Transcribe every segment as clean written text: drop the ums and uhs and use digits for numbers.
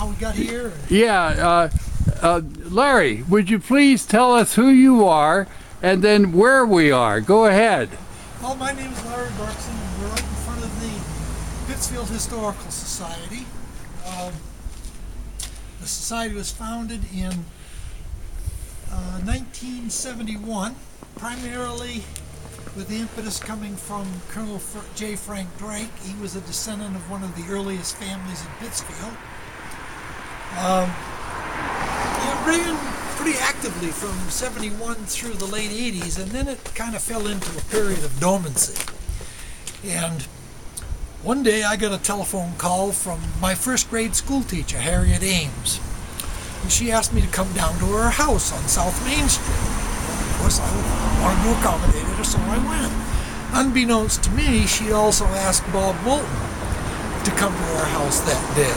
how we got here? Or? Yeah, Larry, would you please tell us who you are and then where we are? Go ahead. Well, my name is Larry Berkson, and we're right in front of the Pittsfield Historical Society. The society was founded in 1971, primarily with the impetus coming from Colonel J. Frank Drake. He was a descendant of one of the earliest families in Pittsfield. It ran pretty actively from 71 through the late 80s, and then it kind of fell into a period of dormancy. And one day I got a telephone call from my first grade school teacher, Harriet Ames. And she asked me to come down to her house on South Main Street. Of course, I wanted to accommodate her, so I went. Unbeknownst to me, she also asked Bob Moulton to come to her house that day.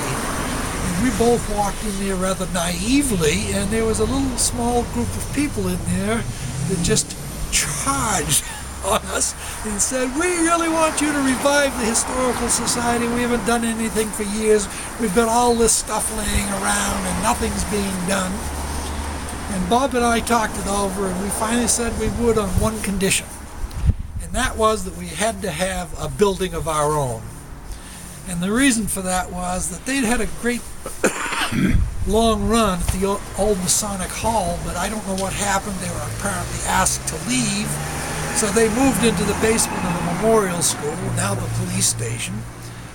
We both walked in there rather naively, and there was a little small group of people in there that just charged on us and said, "We really want you to revive the Historical Society. We haven't done anything for years. We've got all this stuff laying around and nothing's being done." And Bob and I talked it over, and we finally said we would on one condition, and that was that we had to have a building of our own. And the reason for that was that they'd had a great long run at the old Masonic Hall, but I don't know what happened. They were apparently asked to leave, so they moved into the basement of the Memorial School, now the police station.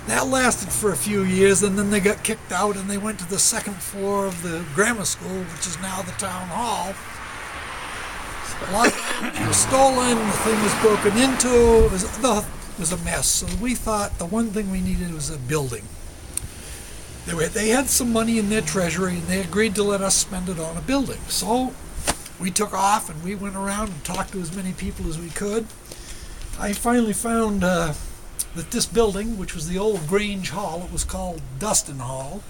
That lasted for a few years, and then they got kicked out, and they went to the second floor of the grammar school, which is now the town hall. A lot of things were stolen, the thing was broken into, it was a mess. So we thought the one thing we needed was a building. They had some money in their treasury, and they agreed to let us spend it on a building. So we took off, and we went around and talked to as many people as we could. I finally found that this building, which was the old Grange Hall, it was called Dustin Hall,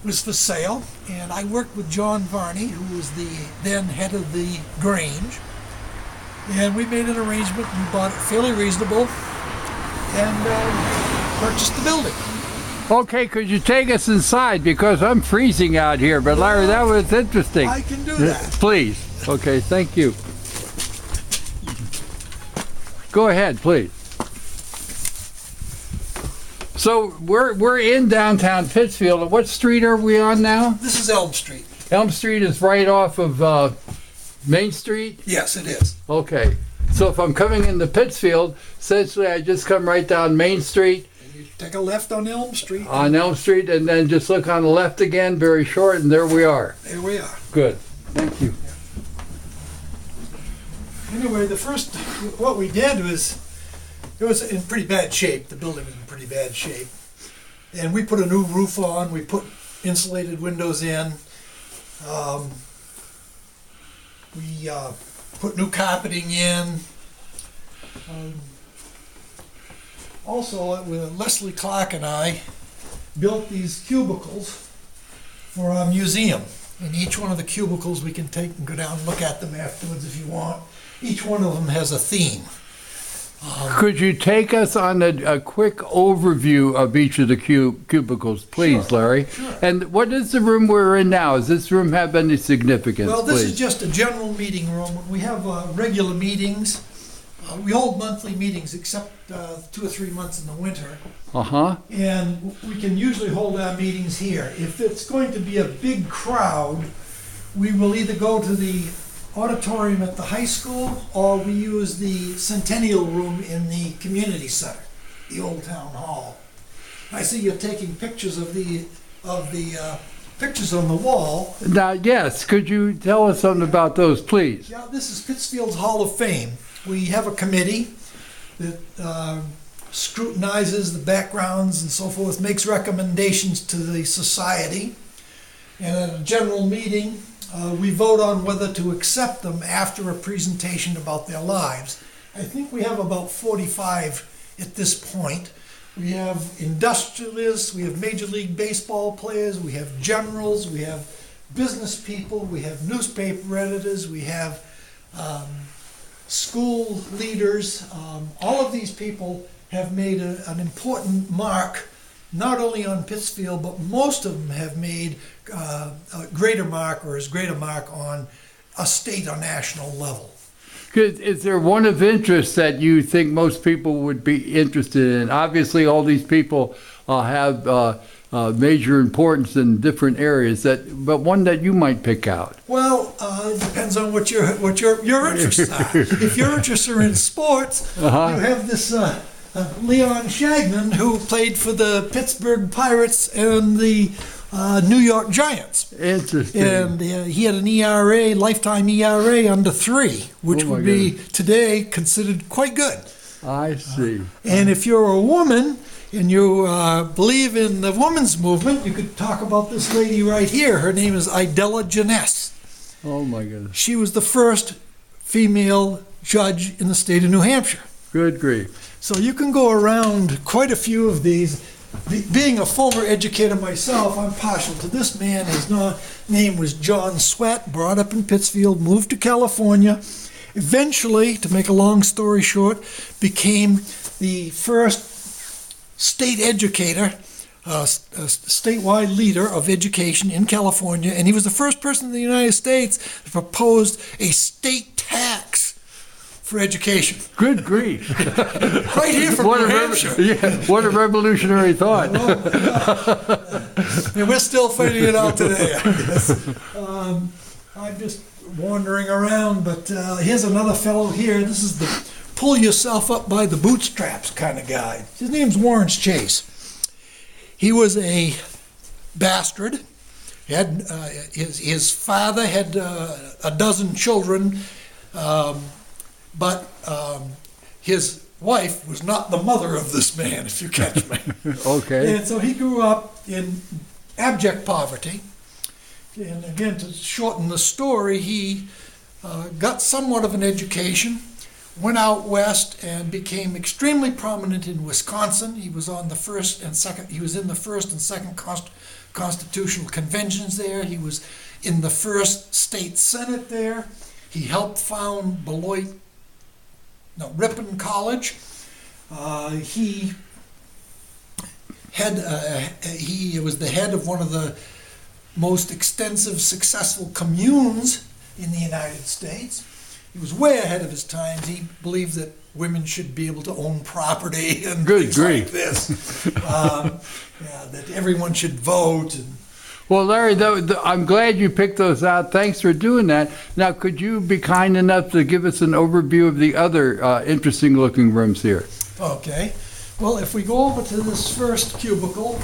was for sale. And I worked with John Varney, who was the then head of the Grange. And we made an arrangement, and bought it fairly reasonable, and purchased the building. Okay, could you take us inside, because I'm freezing out here, but Larry, that was interesting. I can do that. Please. Okay, thank you. Go ahead, please. So we're in downtown Pittsfield, and what street are we on now? This is Elm Street. Elm Street is right off of Main Street? Yes, it is. Okay. So if I'm coming into Pittsfield, essentially I just come right down Main Street. And you take a left on Elm Street. On Elm Street, and then just look on the left again, very short, and there we are. There we are. Good. Thank you. Anyway, what we did was, it was in pretty bad shape. The building was in pretty bad shape. And we put a new roof on. We put insulated windows in. We put new carpeting in. Also, Leslie Clark and I built these cubicles for our museum. In each one of the cubicles, we can take and go down and look at them afterwards if you want. Each one of them has a theme. Could you take us on a quick overview of each of the cubicles, please, Sure, Larry? sure. And what is the room we're in now? Does this room have any significance, Well, this please? is just a general meeting room. We have regular meetings. We hold monthly meetings except 2 or 3 months in the winter. Uh-huh. And we can usually hold our meetings here. If it's going to be a big crowd, we will either go to the auditorium at the high school, or we use the Centennial Room in the community center, the old town hall. I see you're taking pictures of the pictures on the wall. Now, yes, could you tell us something about those, please? Yeah, this is Pittsfield's Hall of Fame. We have a committee that scrutinizes the backgrounds and so forth, makes recommendations to the society, and at a general meeting, we vote on whether to accept them after a presentation about their lives. I think we have about 45 at this point. We have industrialists, we have Major League Baseball players, we have generals, we have business people, we have newspaper editors, we have school leaders. All of these people have made an important mark not only on Pittsfield, but most of them have made a greater mark or as great a mark on a state or national level. Is there one of interest that you think most people would be interested in? Obviously, all these people have major importance in different areas. But one that you might pick out. Well, it depends on what your interests are. If you're interested in sports, you have this Leon Shagnon, who played for the Pittsburgh Pirates and the New York Giants. Interesting. And he had an ERA, lifetime ERA under 3, which would be today considered quite good. I see. And if you're a woman and you believe in the women's movement, you could talk about this lady right here. Her name is Idella Janess. Oh my goodness. She was the first female judge in the state of New Hampshire. Good grief. So you can go around quite a few of these. Being a former educator myself, I'm partial to this man. His name was John Sweat, brought up in Pittsfield, moved to California. Eventually, to make a long story short, became the first state educator, statewide leader of education in California, and he was the first person in the United States that proposed a state tax for education. Good grief. Right here from New Hampshire. What a revolutionary thought. And we're still finding it out today, I guess. I'm just wandering around, but here's another fellow here. This is the pull yourself up by the bootstraps kind of guy. His name's Warren Chase. He was a bastard. He had, his father had a dozen children, but his wife was not the mother of this man, if you catch me. Okay. And so he grew up in abject poverty. And again, to shorten the story, he got somewhat of an education, went out west and became extremely prominent in Wisconsin. He was on the first and second. He was in the first and second constitutional conventions there. He was in the first state senate there. He helped found Ripon College. He was the head of one of the most extensive, successful communes in the United States. He was way ahead of his times. He believed that women should be able to own property and things like this. That everyone should vote. Well, Larry, I'm glad you picked those out. Thanks for doing that. Now, could you be kind enough to give us an overview of the other interesting-looking rooms here? Okay. Well, if we go over to this first cubicle,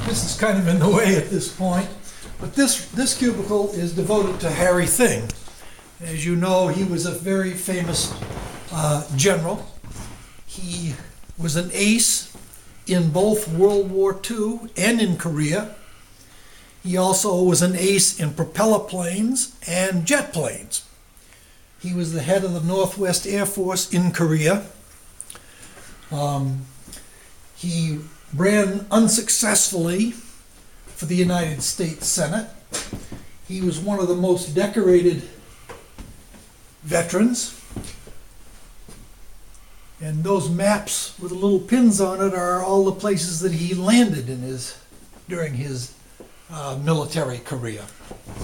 this is kind of in the way at this point. But this cubicle is devoted to Harry Thing. As you know, he was a very famous general. He was an ace in both World War II and in Korea. He also was an ace in propeller planes and jet planes. He was the head of the Northwest Air Force in Korea. He ran unsuccessfully for the United States Senate. He was one of the most decorated veterans. And those maps with the little pins on it are all the places that he landed during his military career.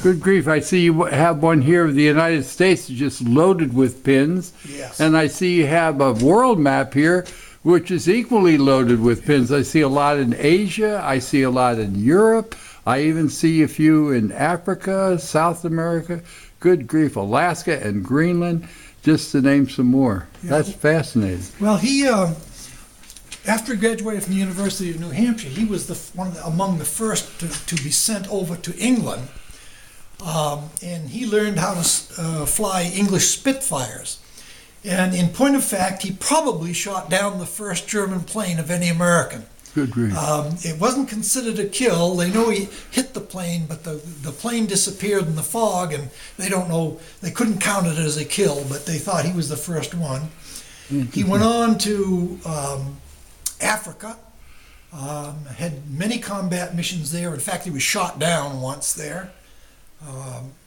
Good grief. I see you have one here of the United States just loaded with pins. Yes. And I see you have a world map here which is equally loaded with pins. I see a lot in Asia. I see a lot in Europe. I even see a few in Africa, South America. Good grief. Alaska and Greenland, just to name some more. Yeah. That's fascinating. Well, he, after he graduated from the University of New Hampshire, he was among the first to be sent over to England. And he learned how to fly English Spitfires. And in point of fact, he probably shot down the first German plane of any American. Good grief. It wasn't considered a kill. They know he hit the plane, but the plane disappeared in the fog, and they don't know, they couldn't count it as a kill, but they thought he was the first one. He went on to Africa, had many combat missions there. In fact, he was shot down once there.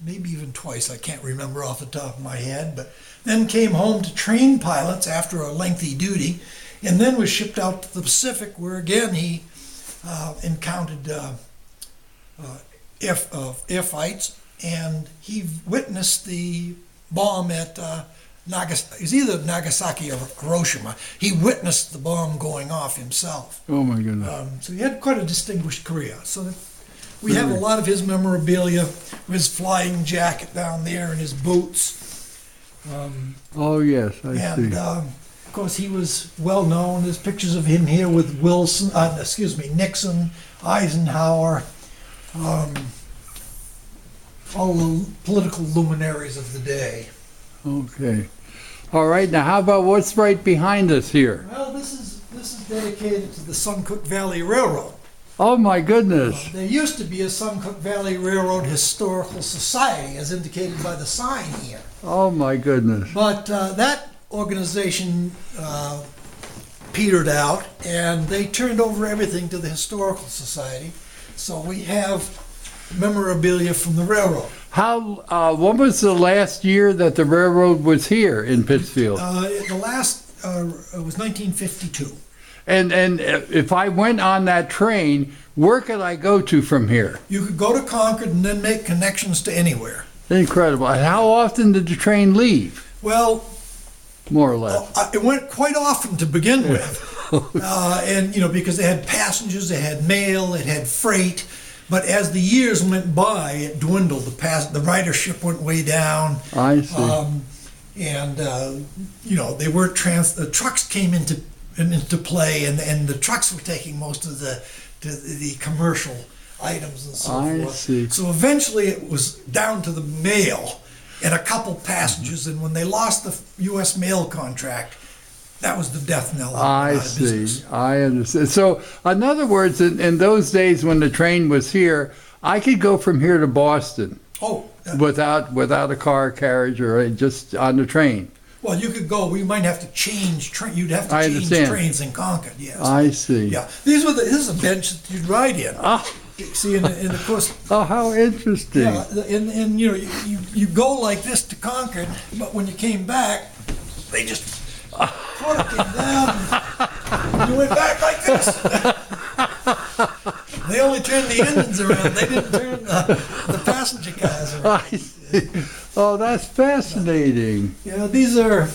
Maybe even twice, I can't remember off the top of my head, but then came home to train pilots after a lengthy duty, and then was shipped out to the Pacific, where again he encountered air fights, and he witnessed the bomb at Nagasaki. It was either Nagasaki or Hiroshima. He witnessed the bomb going off himself. Oh my goodness! So he had quite a distinguished career. So we have a lot of his memorabilia, his flying jacket down there and his boots. Oh yes, I And see. of course, he was well known. There's pictures of him here with Nixon, Eisenhower, all the political luminaries of the day. Okay. All right. Now, how about what's right behind us here? Well, this is dedicated to the Suncook Valley Railroad. Oh my goodness! There used to be a Suncook Valley Railroad Historical Society, as indicated by the sign here. Oh my goodness! But that organization petered out, and they turned over everything to the Historical Society. So we have memorabilia from the railroad. How? When was the last year that the railroad was here in Pittsfield? The last it was 1952. And if I went on that train, where could I go to from here? You could go to Concord and then make connections to anywhere. Incredible. And how often did the train leave? Well, More or less. it went quite often to begin with. And, because they had passengers, they had mail, it had freight. But as the years went by, it dwindled. The ridership went way down. I see. They weren't the trucks came into play, and the trucks were taking most of the commercial items and so I forth. see. So eventually it was down to the mail and a couple passengers, and when they lost the U.S. mail contract, that was the death knell. I see. I understand. So, in other words, in those days when the train was here, I could go from here to Boston without a car carriage or just on the train. Well, you could go. We might have to change train. You'd have to I change understand. trains in Concord. Yes. I see. Yeah. This is a bench that you'd ride in. Oh, See, and of course, oh, how interesting. yeah, and you go like this to Concord, but when you came back, they just sort of came down, and you went back like this. They only turned the engines around. They didn't turn the passenger cars around. I see. Oh, that's fascinating. These are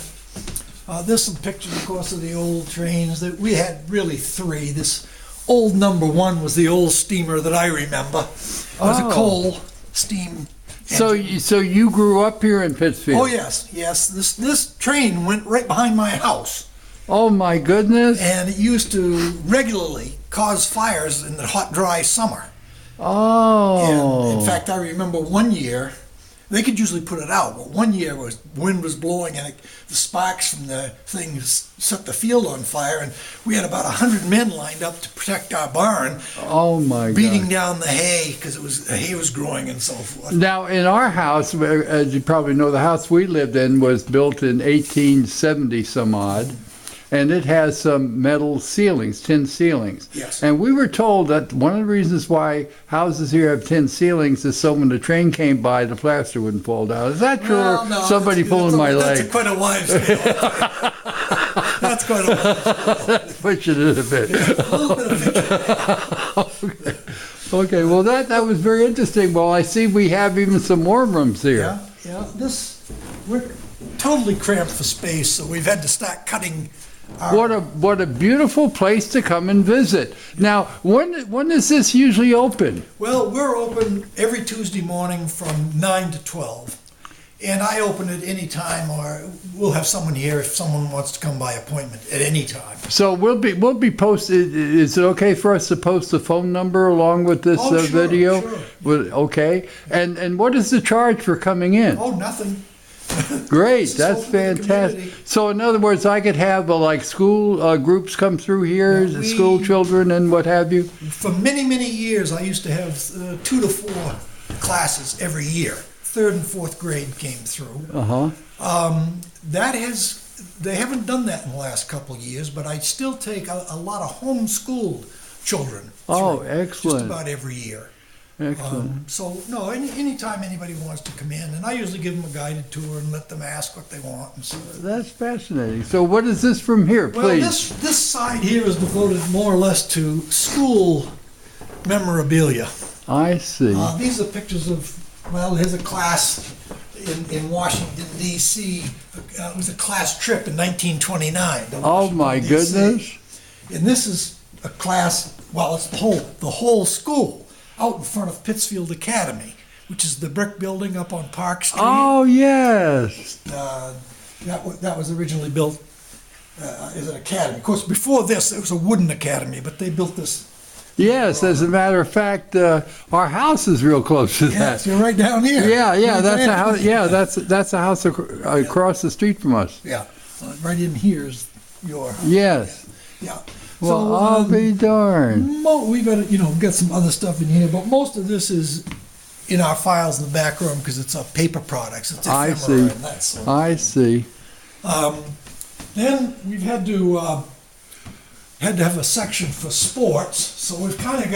there's some pictures, of course, of the old trains. That we had really three. This old number one was the old steamer that I remember. It was a coal steam. So you grew up here in Pittsfield? Oh yes. This train went right behind my house, Oh my goodness. and it used to regularly cause fires in the hot, dry summer. Oh. And in fact, I remember one year. They could usually put it out, but one year wind was blowing, and the sparks from the thing set the field on fire, and we had about 100 men lined up to protect our barn, Oh my God. beating down the hay because the hay was growing and so forth. Now, in our house, as you probably know, the house we lived in was built in 1870 some odd, and it has some metal ceilings, tin ceilings. Yes. And we were told that one of the reasons why houses here have tin ceilings is so when the train came by, the plaster wouldn't fall down. Is that true? Well, or no, somebody pulling my leg? That's quite a wives' tale. That's quite a wives' tale. Pushing it a bit. A little bit of fiction. Okay, well that was very interesting. Well, I see we have even some more rooms here. Yeah. We're totally cramped for space, so we've had to start cutting. What a beautiful place to come and visit. Now, when is this usually open? Well, we're open every Tuesday morning from 9 to 12. And I open it any time, or we'll have someone here if someone wants to come by appointment at any time. So we'll be posted. Is it okay for us to post the phone number along with this Oh, sure, video? sure. Okay. And what is the charge for coming in? Oh, nothing. Great, It's that's open to the fantastic. community. So in other words, I could have like school groups come through here, Yeah, school children and what have you? For many, many years, I used to have 2 to 4 classes every year. 3rd and 4th grade came through. Uh-huh. They haven't done that in the last couple of years, but I still take a lot of homeschooled children. Oh, through excellent. Just about every year. Excellent. So, no, anytime anybody wants to come in, and I usually give them a guided tour and let them ask what they want and so. That's fascinating. So what is this from here, Well, please? this side here is devoted more or less to school memorabilia. I see. These are pictures of, well, here's a class in Washington, D.C. It was a class trip in 1929. to Oh, my Washington, D.C. goodness. And this is a class, well, it's the whole school out in front of Pittsfield Academy, which is the brick building up on Park Street. Oh, yes. That was originally built as an academy. Of course, before this, it was a wooden academy, but they built this. Yes, as a matter of fact, our house is real close to Yes, that. you're right down here. Yeah, Right that's there. a house. Yeah, that's a house across the street from us. Yeah, right in here is your house. Yes. Yeah. Well, I'll be darned. We got got some other stuff in here, but most of this is in our files in the back room because it's paper products. It's I ephemera see. and that sort of. I see. Then we've had to have a section for sports, so we've kind of got